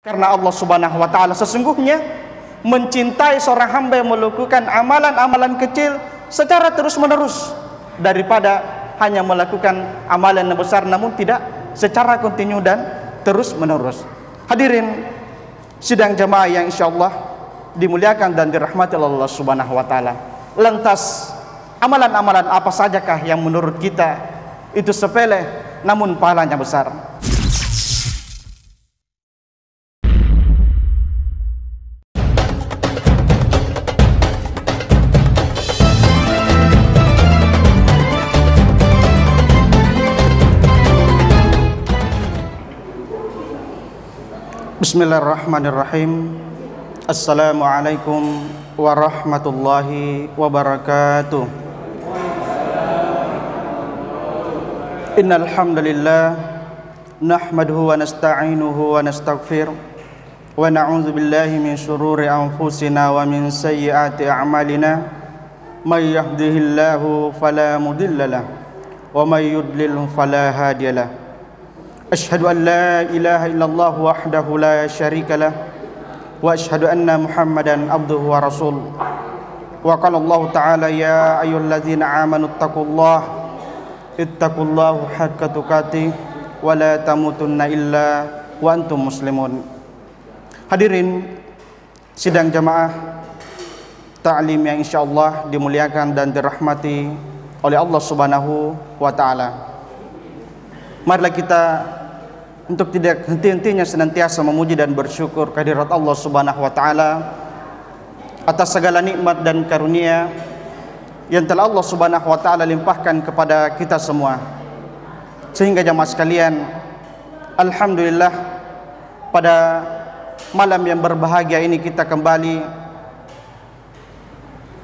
Karena Allah Subhanahu wa taala sesungguhnya mencintai seorang hamba yang melakukan amalan-amalan kecil secara terus-menerus daripada hanya melakukan amalan yang besar namun tidak secara kontinu dan terus-menerus. Hadirin sidang jamaah yang insyaallah dimuliakan dan dirahmati Allah Subhanahu wa taala. Lantas amalan-amalan apa sajakah yang menurut kita itu sepele namun pahalanya besar? Bismillahirrahmanirrahim. Assalamualaikum warahmatullahi wabarakatuh. Innal hamdalillah nahmaduhu wa nasta'inuhu wa nastaghfir wa na'udzu billahi min shururi anfusina wa min sayyiati a'malina. May yahdihillahu fala mudhillalah wa may yudlil fala hadiyalah. Asyhadu an la ilaha illallah wahdahu la syarika lah wa asyhadu anna Muhammadan abduhu wa rasul. Wa qala Allah ta'ala ya ayyuhalladzina amanu ittaqullaha haqqa tuqatih wa la tamutunna illa wa antum muslimun. Hadirin sidang jamaah ta'lim yang insyaallah dimuliakan dan dirahmati oleh Allah Subhanahu wa taala. Marilah kita untuk tidak henti-hentinya senantiasa memuji dan bersyukur kehadirat Allah Subhanahu wa taala atas segala nikmat dan karunia yang telah Allah Subhanahu wa taala limpahkan kepada kita semua. Sehingga jamaah sekalian, alhamdulillah pada malam yang berbahagia ini kita kembali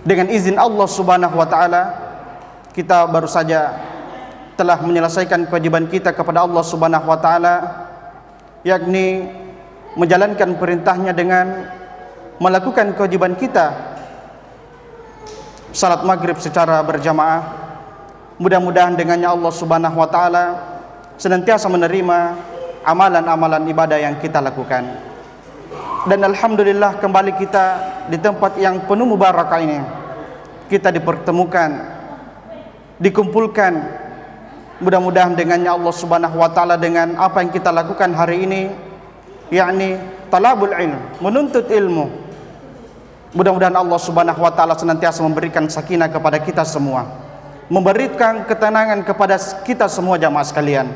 dengan izin Allah Subhanahu wa taala kita baru saja telah menyelesaikan kewajiban kita kepada Allah Subhanahu wa taala, yakni menjalankan perintahnya dengan melakukan kewajiban kita salat maghrib secara berjamaah. Mudah-mudahan dengannya Allah Subhanahu wa taala senantiasa menerima amalan-amalan ibadah yang kita lakukan. Dan alhamdulillah kembali kita di tempat yang penuh mubarakah ini kita dipertemukan, dikumpulkan. Mudah-mudahan dengannya Allah Subhanahu wa taala dengan apa yang kita lakukan hari ini, yakni talabul ilm, menuntut ilmu. Mudah-mudahan Allah Subhanahu wa taala senantiasa memberikan sakinah kepada kita semua, memberikan ketenangan kepada kita semua jamaah sekalian.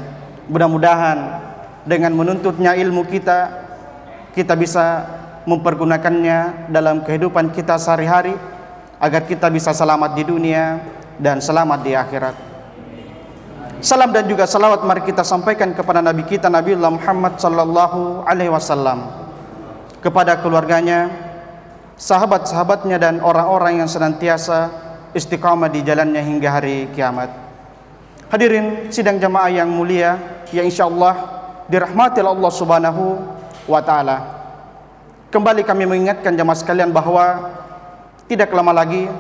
Mudah-mudahan dengan menuntutnya ilmu kita bisa mempergunakannya dalam kehidupan kita sehari-hari agar kita bisa selamat di dunia dan selamat di akhirat. Salam dan juga salawat mari kita sampaikan kepada Nabi kita Nabiullah Muhammad sallallahu alaihi wasallam, kepada keluarganya, sahabat-sahabatnya dan orang-orang yang senantiasa istiqamah di jalannya hingga hari kiamat. Hadirin sidang jamaah yang mulia yang insyaallah dirahmati Allah Subhanahu wa taala. Kembali kami mengingatkan jamaah sekalian bahwa tidak lama lagi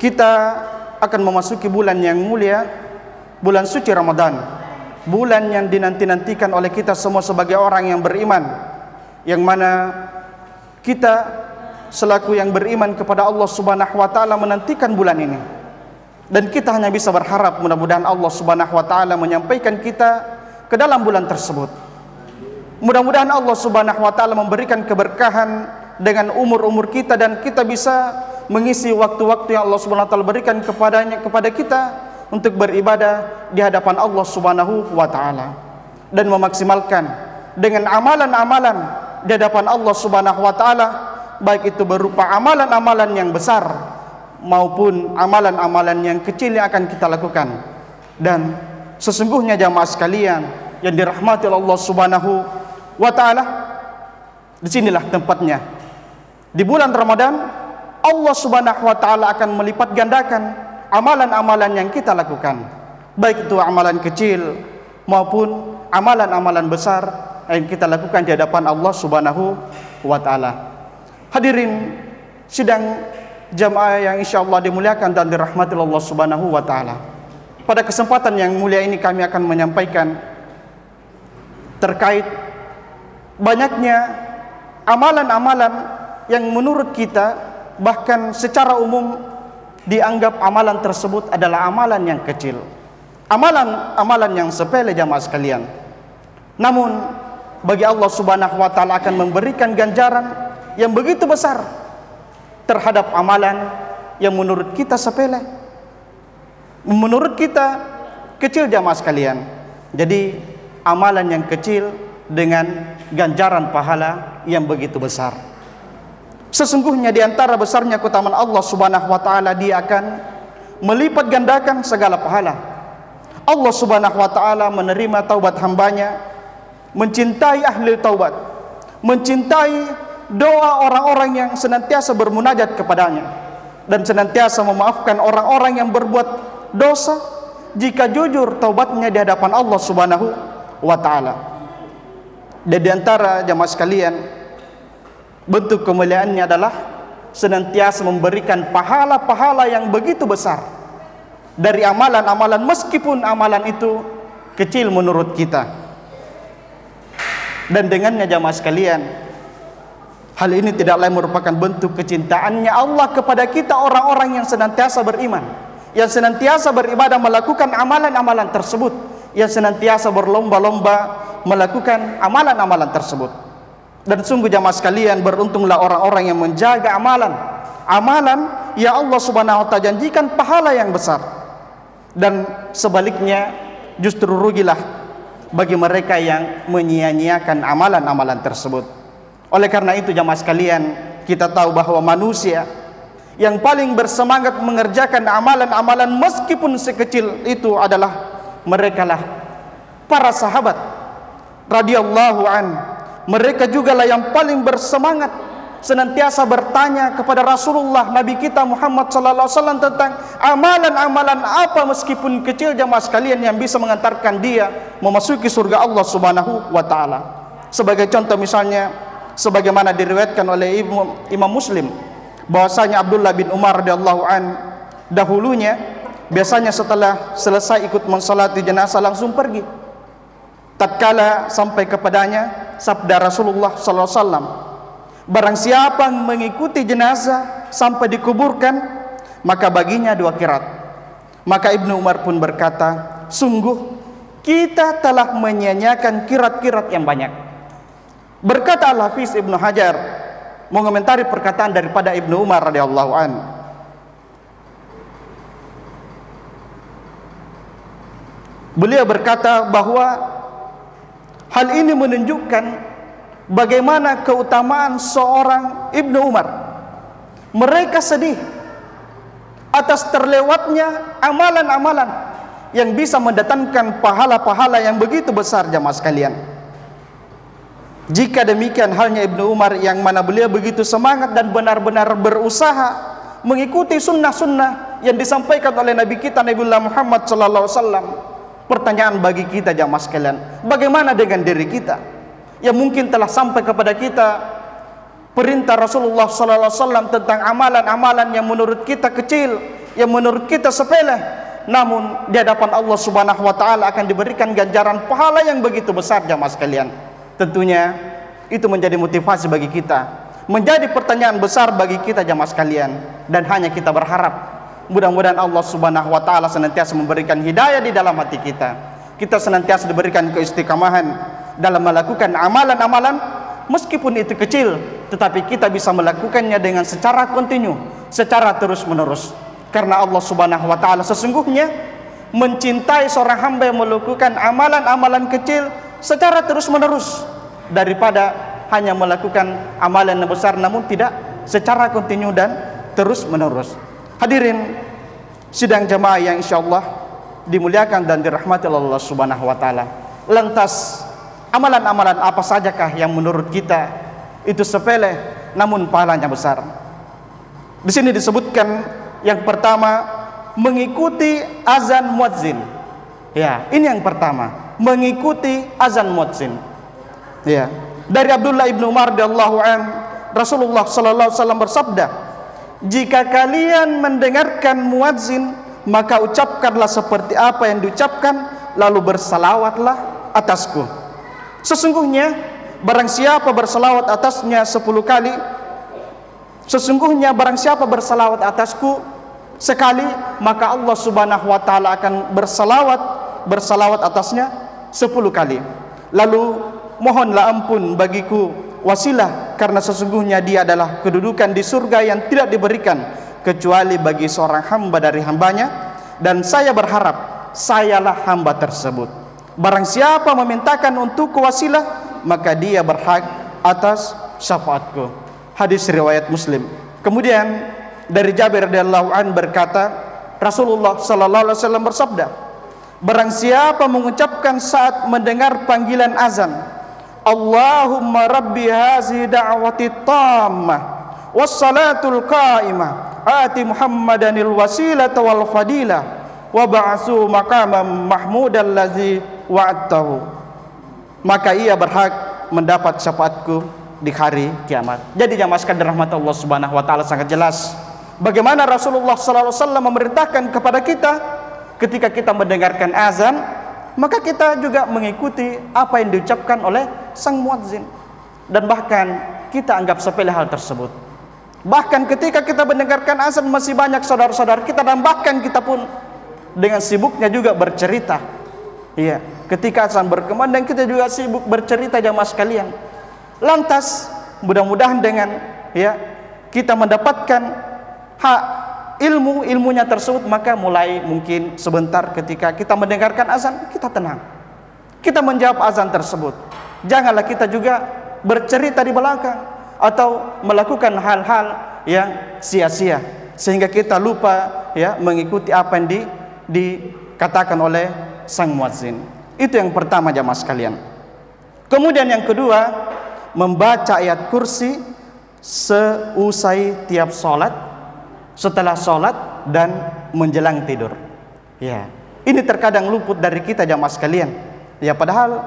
kita akan memasuki bulan yang mulia, bulan suci Ramadan, bulan yang dinanti-nantikan oleh kita semua sebagai orang yang beriman, yang mana kita selaku yang beriman kepada Allah Subhanahu wa taala menantikan bulan ini. Dan kita hanya bisa berharap mudah-mudahan Allah Subhanahu wa taala menyampaikan kita ke dalam bulan tersebut. Mudah-mudahan Allah Subhanahu wa taala memberikan keberkahan dengan umur-umur kita dan kita bisa mengisi waktu-waktu yang Allah Subhanahu wa taala berikan kepada kita untuk beribadah di hadapan Allah Subhanahu wa taala dan memaksimalkan dengan amalan-amalan di hadapan Allah Subhanahu wa taala, baik itu berupa amalan-amalan yang besar maupun amalan-amalan yang kecil yang akan kita lakukan. Dan sesungguhnya jamaah sekalian yang dirahmati Allah Subhanahu wa taala, disinilah tempatnya. Di bulan Ramadan Allah Subhanahu wa taala akan melipat gandakan amalan-amalan yang kita lakukan, baik itu amalan kecil maupun amalan-amalan besar yang kita lakukan di hadapan Allah Subhanahu wa taala. Hadirin sidang jamaah yang insyaallah dimuliakan dan dirahmati Allah Subhanahu wa taala. Pada kesempatan yang mulia ini kami akan menyampaikan terkait banyaknya amalan-amalan yang menurut kita bahkan secara umum dianggap amalan tersebut adalah amalan yang kecil, amalan-amalan yang sepele jamaah sekalian. Namun bagi Allah Subhanahu wa taala akan memberikan ganjaran yang begitu besar terhadap amalan yang menurut kita sepele, menurut kita kecil jamaah sekalian. Jadi amalan yang kecil dengan ganjaran pahala yang begitu besar. Sesungguhnya di antara besarnya keutamaan Allah Subhanahu wa taala, Dia akan melipat gandakan segala pahala. Allah Subhanahu wa taala menerima taubat hambanya, mencintai ahli taubat, mencintai doa orang-orang yang senantiasa bermunajat kepadanya, dan senantiasa memaafkan orang-orang yang berbuat dosa jika jujur taubatnya di hadapan Allah Subhanahu wa taala. Dan di antara jamaah sekalian, bentuk kemuliaannya adalah senantiasa memberikan pahala-pahala yang begitu besar dari amalan-amalan, meskipun amalan itu kecil menurut kita. Dan dengannya jamaah sekalian, hal ini tidak lain merupakan bentuk kecintaannya Allah kepada kita, orang-orang yang senantiasa beriman, yang senantiasa beribadah melakukan amalan-amalan tersebut, yang senantiasa berlomba-lomba melakukan amalan-amalan tersebut. Dan sungguh jamaah sekalian, beruntunglah orang-orang yang menjaga amalan yang Allah Subhanahu wa taala janjikan pahala yang besar. Dan sebaliknya justru rugilah bagi mereka yang menyia-nyiakan amalan-amalan tersebut. Oleh karena itu jamaah sekalian, kita tahu bahwa manusia yang paling bersemangat mengerjakan amalan-amalan meskipun sekecil itu adalah merekalah para sahabat radhiyallahu an. Mereka juga lah yang paling bersemangat senantiasa bertanya kepada Rasulullah Nabi kita Muhammad sallallahu alaihi wasallam tentang amalan-amalan apa meskipun kecil jamaah sekalian yang bisa mengantarkan dia memasuki surga Allah Subhanahu wa taala. Sebagai contoh misalnya, sebagaimana diriwayatkan oleh Imam Muslim, bahwasanya Abdullah bin Umar radhiyallahu an dahulunya biasanya setelah selesai ikut mensalati jenazah langsung pergi. Tatkala sampai kepadanya sabda Rasulullah sallallahu alaihi wasallam, barang siapa yang mengikuti jenazah sampai dikuburkan, maka baginya 2 qirat. Maka Ibnu Umar pun berkata, sungguh kita telah menyia-nyiakan qirat-qirat yang banyak. Berkata Al-Hafiz Ibnu Hajar mengomentari perkataan daripada Ibnu Umar radhiyallahu an, beliau berkata bahwa hal ini menunjukkan bagaimana keutamaan seorang Ibnu Umar. Mereka sedih atas terlewatnya amalan-amalan yang bisa mendatangkan pahala-pahala yang begitu besar jamaah sekalian. Jika demikian halnya Ibnu Umar yang mana beliau begitu semangat dan benar-benar berusaha mengikuti sunnah-sunnah yang disampaikan oleh Nabi kita Nabi Muhammad sallallahu alaihi wasallam. Pertanyaan bagi kita jamaah sekalian, bagaimana dengan diri kita yang mungkin telah sampai kepada kita perintah Rasulullah sallallahu alaihi wasallam tentang amalan-amalan yang menurut kita kecil, yang menurut kita sepele, namun di hadapan Allah Subhanahu wa taala akan diberikan ganjaran pahala yang begitu besar jamaah sekalian. Tentunya itu menjadi motivasi bagi kita, menjadi pertanyaan besar bagi kita jamaah sekalian, dan hanya kita berharap mudah-mudahan Allah Subhanahu wa taala senantiasa memberikan hidayah di dalam hati kita. Kita senantiasa diberikan keistiqamahan dalam melakukan amalan-amalan meskipun itu kecil, tetapi kita bisa melakukannya dengan secara kontinu, secara terus-menerus. Karena Allah Subhanahu wa taala sesungguhnya mencintai seorang hamba yang melakukan amalan-amalan kecil secara terus-menerus daripada hanya melakukan amalan yang besar namun tidak secara kontinu dan terus-menerus. Hadirin sidang jamaah yang insyaallah dimuliakan dan dirahmati Allah Subhanahu wa taala. Lantas amalan-amalan apa sajakah yang menurut kita itu sepele namun pahalanya besar? Di sini disebutkan yang pertama, mengikuti azan muadzin. Ya, ini yang pertama, mengikuti azan muadzin. Ya, dari Abdullah ibnu Umar radhiyallahu an, Rasulullah sallallahu alaihi wasallam bersabda, jika kalian mendengarkan muadzin, maka ucapkanlah seperti apa yang diucapkan, lalu bersalawatlah atasku. Sesungguhnya barang siapa berselawat atasnya 10 kali, sesungguhnya barang siapa berselawat atasku sekali, maka Allah Subhanahu wa taala akan berselawat atasnya 10 kali. Lalu mohonlah ampun bagiku wasilah, karena sesungguhnya dia adalah kedudukan di surga yang tidak diberikan kecuali bagi seorang hamba dari hambanya, dan saya berharap sayalah hamba tersebut. Barang siapa memintakan untukku wasilah, maka dia berhak atas syafaatku. Hadis riwayat Muslim. Kemudian dari Jabir radhiyallahu an berkata, Rasulullah sallallahu alaihi wasallam bersabda, barang siapa mengucapkan saat mendengar panggilan azan, Allahumma rabbi hazi da'wati tammah wassalatul qa'imah ati muhammadanil wasilata wal fadilah wa ba'su maqamam mahmudan lazi wa'adtahu, maka ia berhak mendapat syafaatku di hari kiamat. Jadi jamaah sekalian rahmat Allah Subhanahu wa taala, sangat jelas bagaimana Rasulullah sallallahu alaihi wasallam memerintahkan kepada kita ketika kita mendengarkan azan, maka kita juga mengikuti apa yang diucapkan oleh sang muadzin, dan bahkan kita anggap sepele hal tersebut. Bahkan ketika kita mendengarkan azan masih banyak saudara-saudara kita, dan bahkan kita pun dengan sibuknya juga bercerita. Iya, ketika azan berkumandang kita juga sibuk bercerita jamaah sekalian. Lantas mudah-mudahan dengan kita mendapatkan hak ilmunya tersebut, maka mulai mungkin sebentar ketika kita mendengarkan azan kita tenang, kita menjawab azan tersebut. Janganlah kita juga bercerita di belakang atau melakukan hal-hal yang sia-sia sehingga kita lupa mengikuti apa yang dikatakan oleh sang muadzin. Itu yang pertama jamaah sekalian. Kemudian yang kedua, membaca ayat kursi seusai tiap sholat, setelah sholat dan menjelang tidur. Ya, ini terkadang luput dari kita jamaah sekalian. Ya, padahal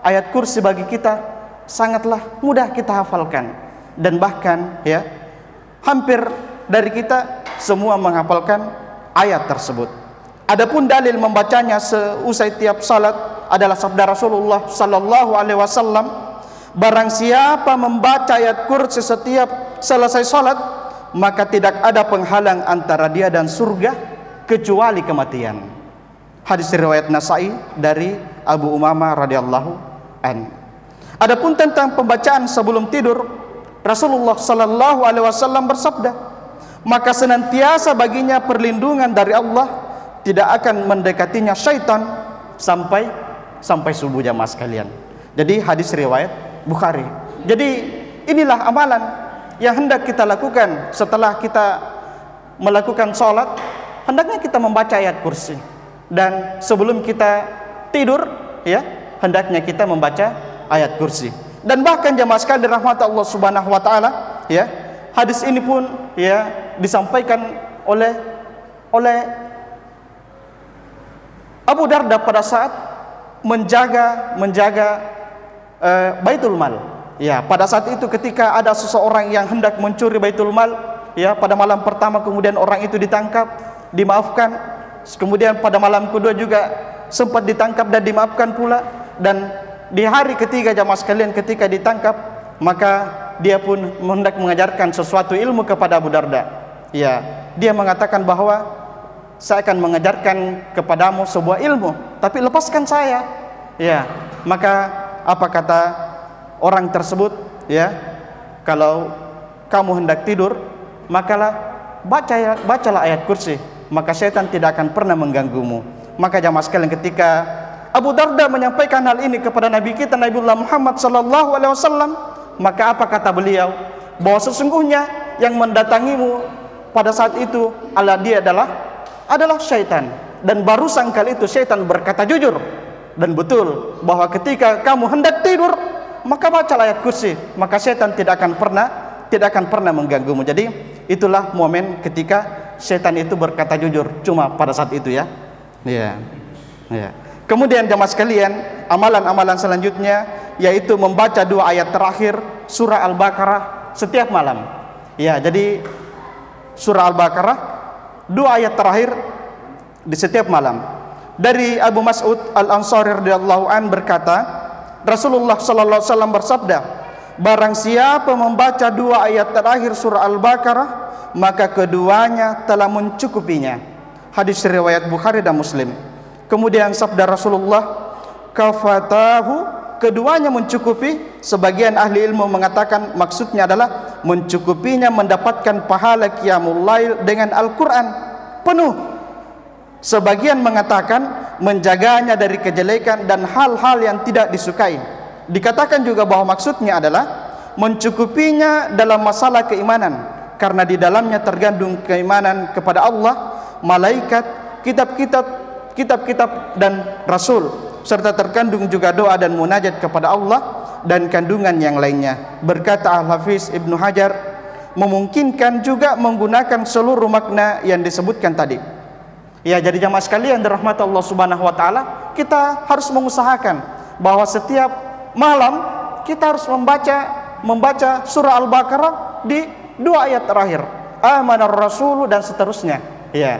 ayat kursi bagi kita sangatlah mudah kita hafalkan, dan bahkan hampir dari kita semua menghafalkan ayat tersebut. Adapun dalil membacanya seusai tiap salat adalah sabda Rasulullah sallallahu alaihi wasallam, barang siapa membaca ayat kursi setiap selesai salat, maka tidak ada penghalang antara dia dan surga kecuali kematian. Hadis riwayat Nasai dari Abu Umamah radhiyallahu an. Adapun tentang pembacaan sebelum tidur, Rasulullah sallallahu alaihi wasallam bersabda, maka senantiasa baginya perlindungan dari Allah, tidak akan mendekatinya syaitan sampai subuh jamaah sekalian. Jadi hadis riwayat Bukhari. Jadi inilah amalan yang hendak kita lakukan setelah kita melakukan sholat. Hendaknya kita membaca ayat kursi, dan sebelum kita tidur hendaknya kita membaca ayat kursi. Dan bahkan jamaah sekalian dirahmati Allah Subhanahu wa taala, hadis ini pun disampaikan oleh Abu Darda pada saat menjaga Baitul Mal. Ya, pada saat itu ketika ada seseorang yang hendak mencuri Baitul Mal, pada malam pertama kemudian orang itu ditangkap, dimaafkan. Kemudian pada malam kedua juga sempat ditangkap dan dimaafkan pula. Dan di hari ketiga jamaah sekalian ketika ditangkap, maka dia pun hendak mengajarkan sesuatu ilmu kepada Abu Darda. Dia mengatakan bahwa saya akan mengajarkan kepadamu sebuah ilmu, tapi lepaskan saya. Maka apa kata orang tersebut? Kalau kamu hendak tidur, makalah bacalah ayat kursi, maka syaitan tidak akan pernah mengganggumu. Maka jamaah sekalian, ketika Abu Darda menyampaikan hal ini kepada Nabi kita Nabiullah Muhammad sallallahu alaihi wasallam, maka apa kata beliau? Bahwa sesungguhnya yang mendatangimu pada saat itu adalah syaitan, dan barusan kali itu syaitan berkata jujur dan betul bahwa ketika kamu hendak tidur maka bacalah ayat kursi, maka syaitan tidak akan pernah mengganggumu. Jadi itulah momen ketika syaitan itu berkata jujur, cuma pada saat itu Kemudian jamaah sekalian, amalan-amalan selanjutnya yaitu membaca 2 ayat terakhir surah Al-Baqarah setiap malam. Jadi surah Al-Baqarah 2 ayat terakhir di setiap malam. Dari Abu Mas'ud Al-Ansari radhiyallahu an berkata, Rasulullah sallallahu alaihi wasallam bersabda, barang siapa membaca 2 ayat terakhir surah Al-Baqarah, maka keduanya telah mencukupinya. Hadis riwayat Bukhari dan Muslim. Kemudian sabda Rasulullah, kafatahu, keduanya mencukupi. Sebagian ahli ilmu mengatakan maksudnya adalah mencukupinya mendapatkan pahala qiyamul lail dengan Al-Quran penuh. Sebagian mengatakan menjaganya dari kejelekan dan hal-hal yang tidak disukai. Dikatakan juga bahwa maksudnya adalah mencukupinya dalam masalah keimanan, karena di dalamnya tergandung keimanan kepada Allah, malaikat, kitab-kitab dan Rasul, serta terkandung juga doa dan munajat kepada Allah dan kandungan yang lainnya. Berkata Al-Hafiz Ibnu Hajar, memungkinkan juga menggunakan seluruh makna yang disebutkan tadi. Ya, jadi jamaah sekalian dirahmati Allah Subhanahu wa taala, kita harus mengusahakan bahwa setiap malam kita harus membaca surah Al-Baqarah di 2 ayat terakhir. Amanar Rasul dan seterusnya. Ya,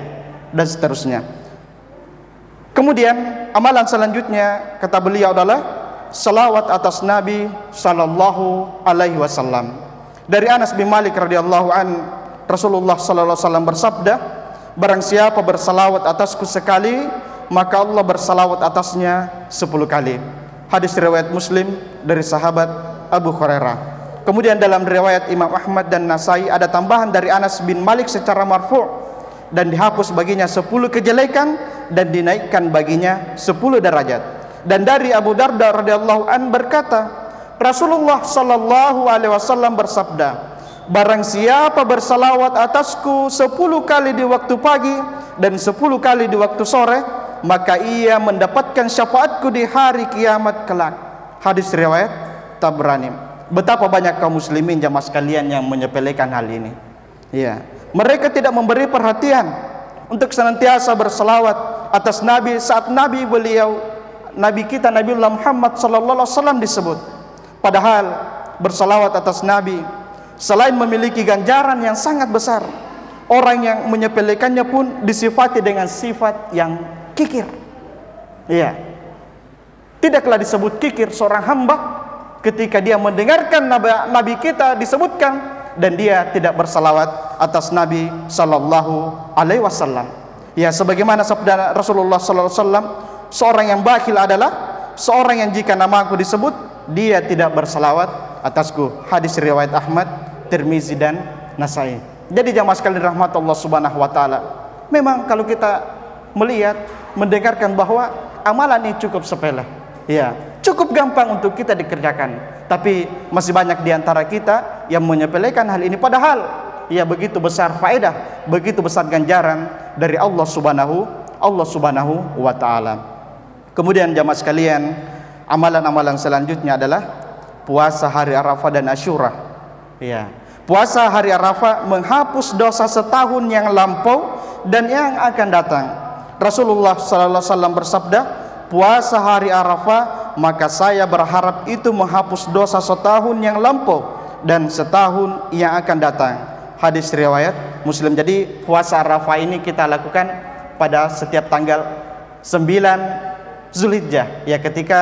dan seterusnya. Kemudian amalan selanjutnya kata beliau adalah salawat atas Nabi sallallahu alaihi wasallam. Dari Anas bin Malik radhiyallahu an, Rasulullah sallallahu alaihi wasallam bersabda, barang siapa bersalawat atasku sekali, maka Allah bersalawat atasnya 10 kali. Hadis riwayat Muslim dari sahabat Abu Hurairah. Kemudian dalam riwayat Imam Ahmad dan Nasai ada tambahan dari Anas bin Malik secara marfu', dan dihapus baginya 10 kejelekan dan dinaikkan baginya 10 derajat. Dan dari Abu Darda radhiyallahu an berkata, Rasulullah sallallahu alaihi wasallam bersabda, barang siapa bersalawat atasku 10 kali di waktu pagi dan 10 kali di waktu sore, maka ia mendapatkan syafaatku di hari kiamat kelak. Hadis riwayat Tabrani. Betapa banyak kaum muslimin jamaah sekalian yang menyepelekan hal ini. Ya, mereka tidak memberi perhatian untuk senantiasa berselawat atas Nabi saat Nabi kita Nabiullah Muhammad sallallahu alaihi wasallam disebut. Padahal berselawat atas Nabi selain memiliki ganjaran yang sangat besar, orang yang menyepelekannya pun disifati dengan sifat yang kikir. Iya. Tidaklah disebut kikir seorang hamba ketika dia mendengarkan Nabi kita disebutkan dan dia tidak bersalawat atas Nabi sallallahu alaihi wasallam. Ya, sebagaimana sabda Rasulullah sallallahu alaihi wasallam, seorang yang bakhil adalah seorang yang jika namaku disebut dia tidak bersalawat atasku. Hadis riwayat Ahmad, Tirmizi dan Nasai. Jadi jamaah sekalian rahmat Allah Subhanahu wa taala, memang kalau kita melihat mendengarkan bahwa amalan ini cukup sepele, ya, cukup gampang untuk kita dikerjakan, tapi masih banyak di antara kita yang menyepelekan hal ini, padahal ya begitu besar faedah, begitu besar ganjaran dari Allah Subhanahu wa taala. Kemudian jamaah sekalian, amalan-amalan selanjutnya adalah puasa hari Arafah dan Asyura. Ya, puasa hari Arafah menghapus dosa setahun yang lampau dan yang akan datang. Rasulullah sallallahu alaihi wasallam bersabda, puasa hari Arafah maka saya berharap itu menghapus dosa setahun yang lampau dan setahun yang akan datang. Hadis riwayat Muslim. Jadi puasa Arafah ini kita lakukan pada setiap tanggal 9 Zulhijjah, ya, ketika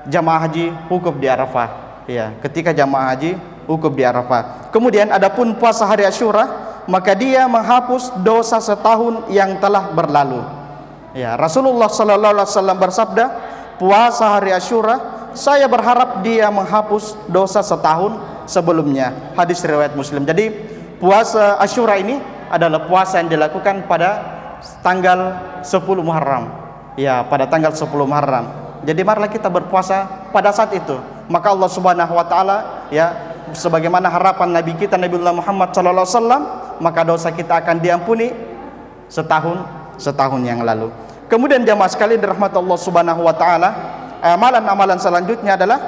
jamaah haji wukuf di Arafah. Ya, ketika jamaah haji wukuf di Arafah. Kemudian adapun puasa hari Asyura, maka dia menghapus dosa setahun yang telah berlalu. Ya, Rasulullah sallallahu alaihi wasallam bersabda, puasa hari Asyura saya berharap dia menghapus dosa setahun sebelumnya. Hadis riwayat Muslim. Jadi puasa Asyura ini adalah puasa yang dilakukan pada tanggal 10 Muharram. Ya, pada tanggal 10 Muharram. Jadi marilah kita berpuasa pada saat itu. Maka Allah Subhanahu wa taala, ya, sebagaimana harapan Nabi kita Nabiullah Muhammad sallallahu alaihi wasallam, maka dosa kita akan diampuni setahun yang lalu. Kemudian jamaah sekalian dirahmati Allah Subhanahu wa taala, amalan-amalan selanjutnya adalah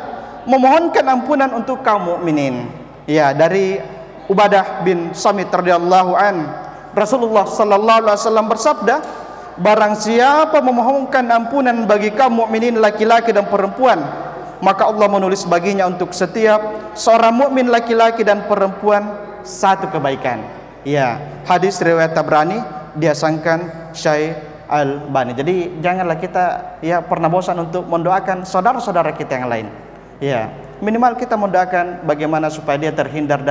memohonkan ampunan untuk kaum mukminin. Ya, dari Ubadah bin Samit radhiyallahu an, Rasulullah sallallahu alaihi wasallam bersabda, barang siapa memohonkan ampunan bagi kaum mukminin laki-laki dan perempuan, maka Allah menulis baginya untuk setiap seorang mukmin laki-laki dan perempuan satu kebaikan. Ya, hadis riwayat Tabrani, dihasankan Syekh Al-Albani. Jadi janganlah kita ya pernah bosan untuk mendoakan saudara-saudara kita yang lain. Ya, minimal kita mendoakan bagaimana supaya dia terhindar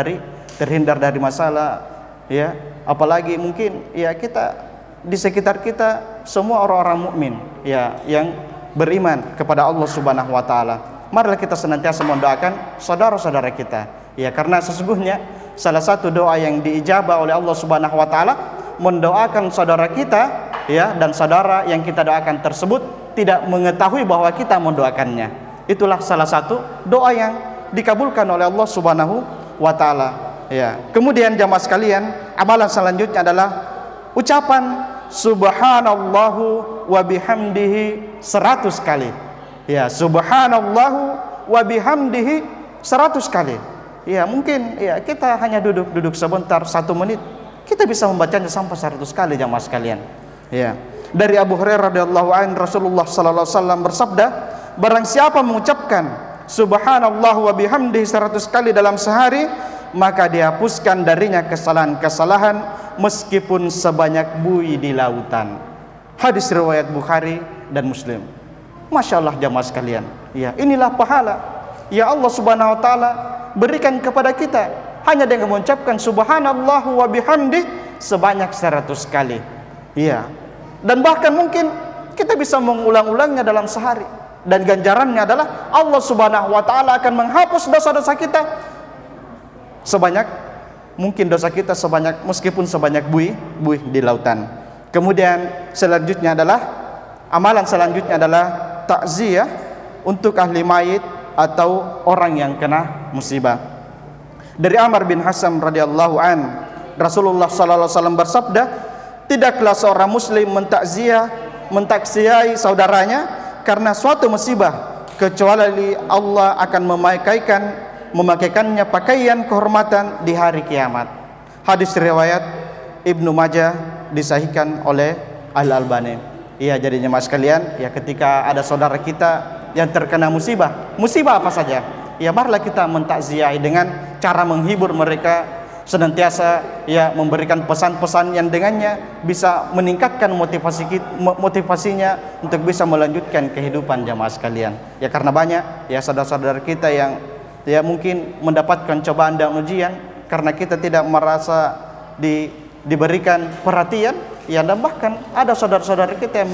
dari masalah, ya. Apalagi mungkin ya kita di sekitar kita semua orang-orang mukmin, ya, yang beriman kepada Allah Subhanahu wa taala. Marilah kita senantiasa mendoakan saudara-saudara kita. Ya, karena sesungguhnya salah satu doa yang diijabah oleh Allah Subhanahu wa taala mendoakan saudara kita, ya, dan saudara yang kita doakan tersebut tidak mengetahui bahwa kita mendoakannya. Itulah salah satu doa yang dikabulkan oleh Allah Subhanahu wa taala. Ya. Kemudian jamaah sekalian, amalan selanjutnya adalah ucapan subhanallahu wa bihamdihi 100 kali. Ya, subhanallahu wa bihamdihi 100 kali. Ya, mungkin ya kita hanya duduk sebentar 1 menit, kita bisa membacanya sampai 100 kali jamaah sekalian. Ya. Dari Abu Hurairah radhiyallahu anhu, Rasulullah sallallahu alaihi wasallam bersabda, barang siapa mengucapkan subhanallah wa bihamdihi 100 kali dalam sehari, maka dihapuskan darinya kesalahan-kesalahan meskipun sebanyak buih di lautan. Hadis riwayat Bukhari dan Muslim. Masya Allah jamaah sekalian. Ya, inilah pahala ya Allah Subhanahu wa taala berikan kepada kita hanya dengan mengucapkan subhanallah wa bihamdi sebanyak 100 kali. Ya. Dan bahkan mungkin kita bisa mengulang-ulangnya dalam sehari, dan ganjarannya adalah Allah Subhanahu wa taala akan menghapus dosa-dosa kita sebanyak mungkin dosa kita meskipun sebanyak buih di lautan. Kemudian selanjutnya adalah amalan selanjutnya adalah takziah untuk ahli mayit atau orang yang kena musibah. Dari Amr bin Hasan radhiyallahu an, Rasulullah sallallahu alaihi wasallam bersabda, tidaklah seorang muslim mentaksiai saudaranya karena suatu musibah kecuali Allah akan memakaikannya pakaian kehormatan di hari kiamat. Hadis riwayat Ibnu Majah, disahihkan oleh Al-Albani. Iya, jadinya mas sekalian, ya ketika ada saudara kita yang terkena musibah apa saja, ya marilah kita mentakziah dengan cara menghibur mereka, senantiasa ya memberikan pesan-pesan yang dengannya bisa meningkatkan motivasinya untuk bisa melanjutkan kehidupan jamaah sekalian. Ya karena banyak ya saudara-saudara kita yang ya mungkin mendapatkan cobaan dan ujian karena kita tidak merasa diberikan perhatian, ya, dan bahkan ada saudara-saudara kita yang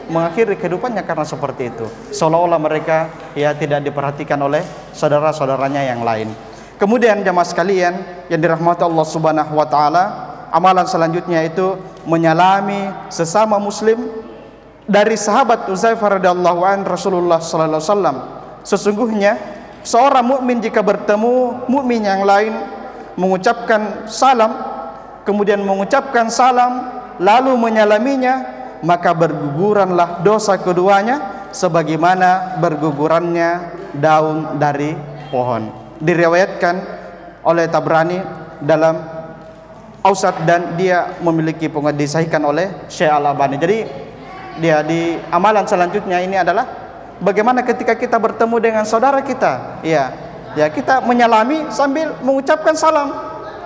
mengakhiri kehidupannya karena seperti itu, seolah-olah mereka ya tidak diperhatikan oleh saudara-saudaranya yang lain. Kemudian jamaah sekalian yang dirahmati Allah Subhanahu wa taala, amalan selanjutnya itu menyalami sesama muslim. Dari sahabat Uzaifah radhiyallahu an, Rasulullah sallallahu alaihi wasallam, sesungguhnya seorang mukmin jika bertemu mukmin yang lain mengucapkan salam, kemudian mengucapkan salam lalu menyalaminya, maka berguguranlah dosa keduanya sebagaimana bergugurannya daun dari pohon. Diriwayatkan oleh Tabrani dalam Ausat dan dia memiliki disahihkan oleh Syekh Al-Albani. Jadi dia di amalan selanjutnya ini adalah bagaimana ketika kita bertemu dengan saudara kita, ya kita menyalami sambil mengucapkan salam,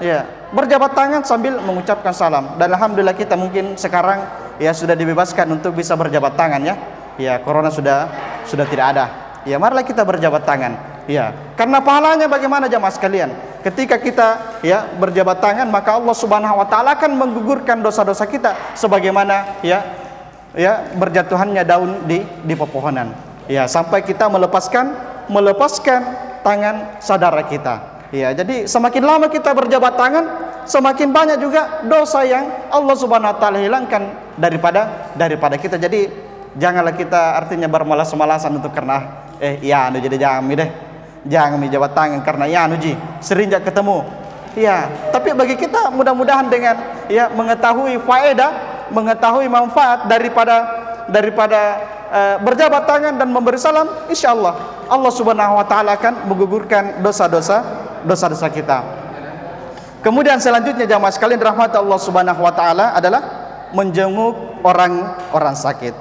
ya berjabat tangan sambil mengucapkan salam. Dan alhamdulillah kita mungkin sekarang ya sudah dibebaskan untuk bisa berjabat tangan, ya corona sudah tidak ada. Ya marilah kita berjabat tangan. Ya, karena pahalanya bagaimana jamaah sekalian? Ketika kita ya berjabat tangan, maka Allah Subhanahu wa taala akan menggugurkan dosa-dosa kita sebagaimana ya berjatuhannya daun di pepohonan. Ya, sampai kita melepaskan tangan saudara kita. Ya, jadi semakin lama kita berjabat tangan, semakin banyak juga dosa yang Allah Subhanahu wa taala hilangkan daripada kita. Jadi janganlah kita artinya bermalas-malasan untuk karena jadi jangan jabat tangan karena serinjak ketemu. Ya, tapi bagi kita mudah-mudahan dengan ya mengetahui faedah, mengetahui manfaat daripada berjabat tangan dan memberi salam, insyaallah Allah Subhanahu wa taala akan menggugurkan dosa-dosa kita. Kemudian selanjutnya jamaah sekalian rahmat Allah Subhanahu wa taala adalah menjenguk orang sakit.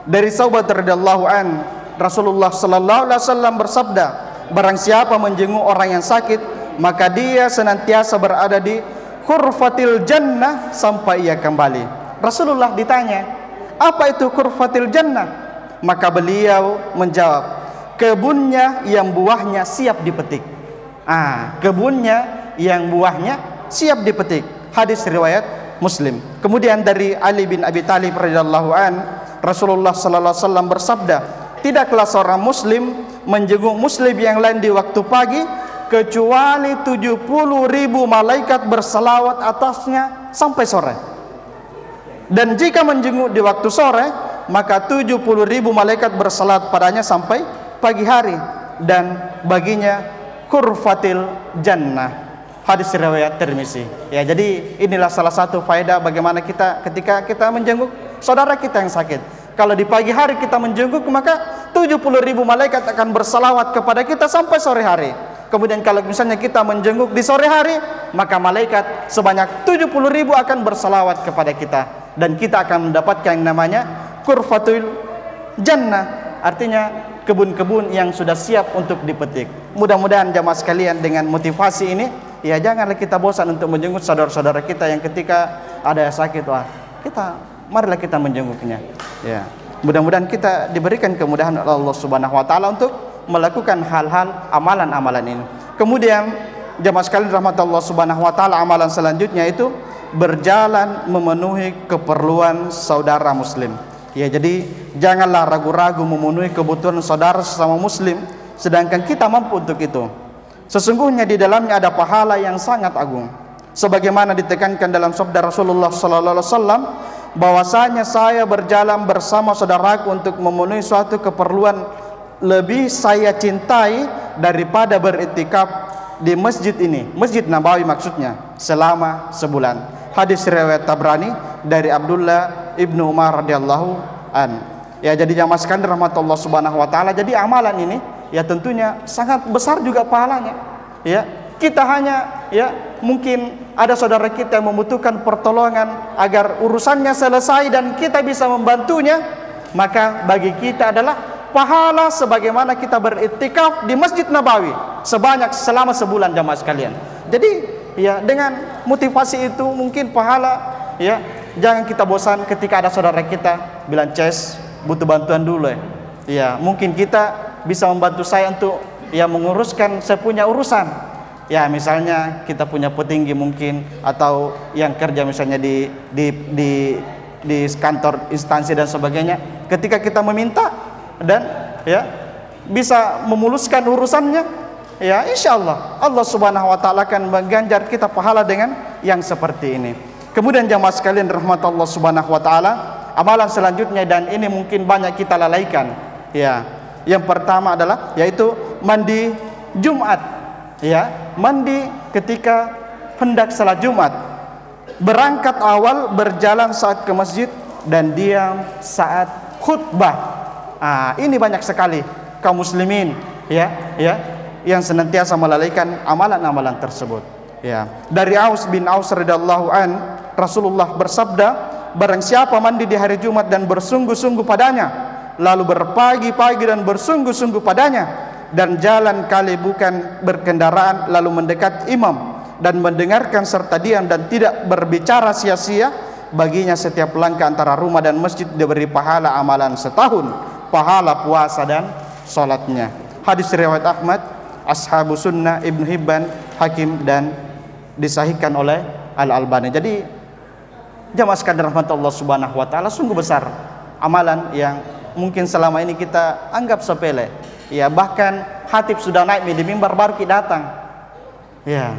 Dari Sahabat radhiyallahu an, Rasulullah sallallahu alaihi wasallam bersabda, barang siapa menjenguk orang yang sakit, maka dia senantiasa berada di khurfatil jannah sampai ia kembali. Rasulullah ditanya, apa itu kurfatil jannah? Maka beliau menjawab, kebunnya yang buahnya siap dipetik. Kebunnya yang buahnya siap dipetik. Hadis riwayat Muslim. Kemudian dari Ali bin Abi Thalib radhiyallahu an, Rasulullah sallallahu alaihi wasallam bersabda, tidaklah seorang muslim menjenguk muslim yang lain di waktu pagi kecuali 70.000 malaikat berselawat atasnya sampai sore. Dan jika menjenguk di waktu sore, maka 70.000 malaikat bersalat padanya sampai pagi hari, dan baginya kurfatil jannah. Hadis riwayat Tirmizi. Ya, jadi inilah salah satu faedah bagaimana kita ketika kita menjenguk saudara kita yang sakit. Kalau di pagi hari kita menjenguk, maka 70.000 malaikat akan bersalawat kepada kita sampai sore hari. Kemudian kalau misalnya kita menjenguk di sore hari, maka malaikat sebanyak 70.000 akan bersalawat kepada kita, dan kita akan mendapatkan yang namanya kurfatul jannah, artinya kebun-kebun yang sudah siap untuk dipetik. Mudah-mudahan jamaah sekalian dengan motivasi ini, ya janganlah kita bosan untuk menjenguk saudara-saudara kita yang ketika ada yang sakit, marilah kita menjenguknya. Ya, mudah-mudahan kita diberikan kemudahan oleh Allah Subhanahu wa taala untuk melakukan hal-hal amalan-amalan ini. Kemudian jamaah sekalian rahmat Allah Subhanahu wa taala, amalan selanjutnya itu berjalan memenuhi keperluan saudara muslim. Ya, jadi janganlah ragu-ragu memenuhi kebutuhan saudara sesama muslim sedangkan kita mampu untuk itu. Sesungguhnya di dalamnya ada pahala yang sangat agung. Sebagaimana ditekankan dalam sabda Rasulullah sallallahu alaihi wasallam, bahwasanya saya berjalan bersama saudaraku untuk memenuhi suatu keperluan lebih saya cintai daripada beriktikaf di masjid ini, Masjid Nabawi maksudnya, selama sebulan. Hadis riwayat Tabrani dari Abdullah ibnu Umar radhiyallahu an. Ya, jadi jamaah sekalian rahmatullah subhanahu wa taala, jadi amalan ini ya tentunya sangat besar juga pahalanya. Ya, kita hanya mungkin ada saudara kita yang membutuhkan pertolongan agar urusannya selesai dan kita bisa membantunya, maka bagi kita adalah pahala sebagaimana kita beriktikaf di Masjid Nabawi selama sebulan jamaah sekalian. Jadi ya dengan motivasi itu mungkin pahala, ya jangan kita bosan ketika ada saudara kita bilang, "Ces, butuh bantuan dulu ya." Mungkin kita bisa membantu saya untuk menguruskan saya punya urusan. Ya, misalnya kita punya petinggi mungkin, atau yang kerja misalnya di kantor instansi dan sebagainya. Ketika kita meminta dan bisa memuluskan urusannya, ya insyaallah Allah Subhanahu wa taala akan mengganjar kita pahala dengan yang seperti ini. Kemudian jamaah sekalian rahmat Allah Subhanahu wa taala, amalan selanjutnya, dan ini mungkin banyak kita lalaikan. Ya, yang pertama adalah yaitu mandi Jumat. Ya, mandi ketika hendak salat Jumat. Berangkat awal, berjalan saat ke masjid, dan diam saat khutbah. Ini banyak sekali kaum muslimin yang senantiasa melalaikan amalan-amalan tersebut. Ya, dari Aus bin Aus radhiyallahu an, Rasulullah bersabda, barang siapa mandi di hari Jumat dan bersungguh-sungguh padanya, lalu berpagi-pagi dan bersungguh-sungguh padanya, dan jalan kali bukan berkendaraan, lalu mendekat imam dan mendengarkan serta diam dan tidak berbicara sia-sia, baginya setiap langkah antara rumah dan masjid diberi pahala amalan setahun, pahala puasa dan salatnya. Hadis riwayat Ahmad, Ashabu Sunnah, Ibnu Hibban, Hakim, dan disahihkan oleh Al-Albani. Jadi jamaah sekalian rahmatullah subhanahu wa taala, sungguh besar amalan yang mungkin selama ini kita anggap sepele. Ya, bahkan khatib sudah naik di mimbar baru kita datang. Ya.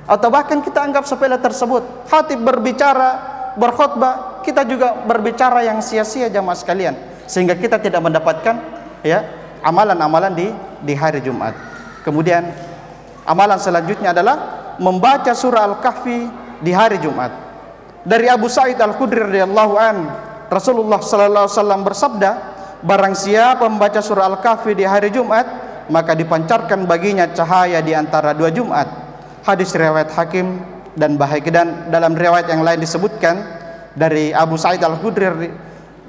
Atau bahkan kita anggap sepele tersebut. Khatib berbicara, berkhutbah, kita juga berbicara yang sia-sia jamaah sekalian, sehingga kita tidak mendapatkan amalan-amalan di hari Jumat. Kemudian amalan selanjutnya adalah membaca surah Al-Kahfi di hari Jumat. Dari Abu Sa'id Al-Khudri radhiyallahu an, Rasulullah sallallahu alaihi wasallam bersabda, barang siapa membaca surah Al-Kahfi di hari Jumat, maka dipancarkan baginya cahaya di antara dua Jumat. Hadis riwayat Hakim dan Baihaqi. Dan dalam riwayat yang lain disebutkan dari Abu Sa'id Al-Khudri,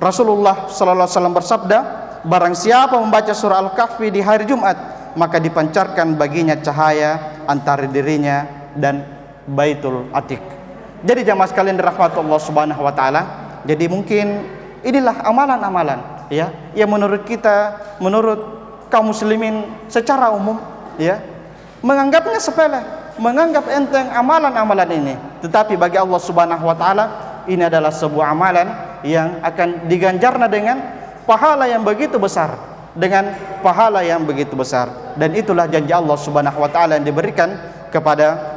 Rasulullah sallallahu alaihi wasallam bersabda, barang siapa membaca surah Al-Kahfi di hari Jumat, maka dipancarkan baginya cahaya antara dirinya dan Baitul Atiq. Jadi jamaah sekalian dirahmati Allah Subhanahu wa taala, jadi mungkin Inilah amalan-amalan ya yang menurut kita, menurut kaum muslimin secara umum ya, menganggapnya sepele, menganggap enteng amalan-amalan ini. Tetapi bagi Allah Subhanahu wa taala ini adalah sebuah amalan yang akan diganjarnya dengan pahala yang begitu besar, dengan pahala yang begitu besar. Dan itulah janji Allah Subhanahu wa taala yang diberikan kepada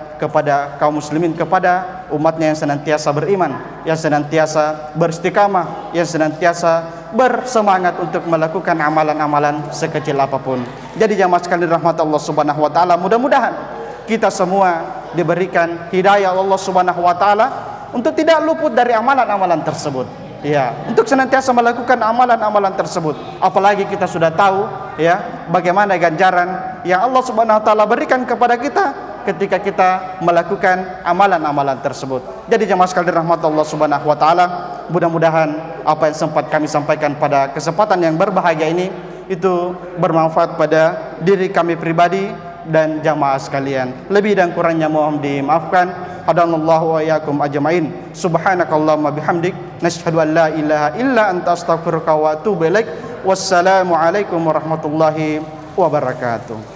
kaum muslimin, kepada umatnya yang senantiasa beriman, yang senantiasa beristiqamah, yang senantiasa bersemangat untuk melakukan amalan-amalan sekecil apapun. Jadi jamaah sekalian rahmat Allah Subhanahu wa taala, mudah-mudahan kita semua diberikan hidayah Allah Subhanahu wa taala untuk tidak luput dari amalan-amalan tersebut. Ya, untuk senantiasa melakukan amalan-amalan tersebut. Apalagi kita sudah tahu ya bagaimana ganjaran yang Allah Subhanahu wa taala berikan kepada kita ketika kita melakukan amalan-amalan tersebut. Jadi jemaah sekalian rahmat Allah Subhanahu wa taala, mudah-mudahan apa yang sempat kami sampaikan pada kesempatan yang berbahagia ini itu bermanfaat pada diri kami pribadi dan jamaah sekalian. Lebih dan kurangnya mohon dimaafkan. Hadanallahu wa iyyakum ajmain. Subhanakallahumma bihamdik, nasyhadu an la ilaha illa anta astaghfiruka wa atubu ilaik. Wassalamu alaikum warahmatullahi wabarakatuh.